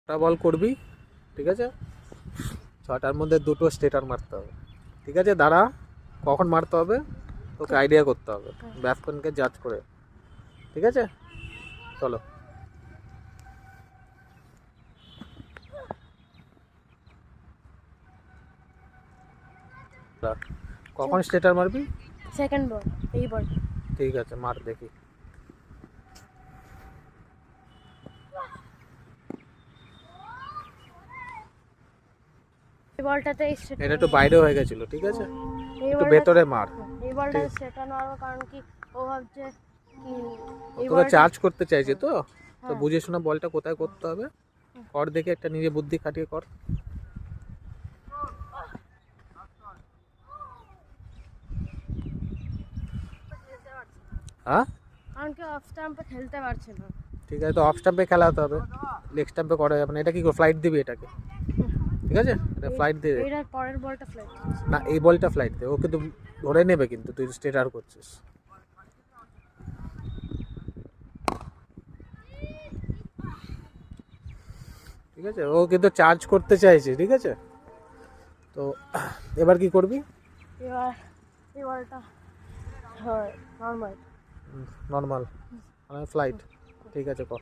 6টা বল করবি, ঠিক আছে? 6টার মধ্যে 2টো স্টেটার মারতে হবে, ঠিক আছে? দাঁড়া, কখন মারতে হবে তোকে আইডিয়া করতে হবে ব্যাটসম্যানকে জাজ করে, ঠিক আছে? চলো। কখন স্টেটার মারবি? সেকেন্ড বল, এই বল। ঠিক আছে, মার দেখি। এই বলটাতে এটা একটু বাইরে হয়ে গেছিল, ঠিক আছে? এই একটু বলটা ভেতরে মার। এই বলটা সেটানো মারবো, কারণ কি ও ভাবছে কি এই তোকে বলটা চার্জ করতে চাইছে তো হ্যাঁ। বুঝে শোনা বলটা কোথায় করতে হবে কর, দেখে একটা নিজে বুদ্ধি খাটিয়ে কর। হ্যাঁ, কারণ কি অফ স্টাম্পে খেলতে পারছে না। ঠিক আছে, তো অফ স্টাম্পে খেলাতে হবে, লেগ স্টাম্পে করা যাবে না। এটা কি ফ্লাইট দিবি এটাকে, ঠিক আছে? এটা ফ্লাইট দিয়ে এটার পরের বলটা ফ্লাইট। না, এই বলটা ফ্লাইট দে, ও কিন্তু ধরে নেবে, কিন্তু তুই স্টেটার করছিস। ঠিক আছে, ও কিন্তু চার্জ করতে চাইছে, ঠিক আছে? তো এবার কি করবি? এবার এই বলটা হয় নর্মাল। নর্মাল মানে ফ্লাইট, ঠিক আছে কর।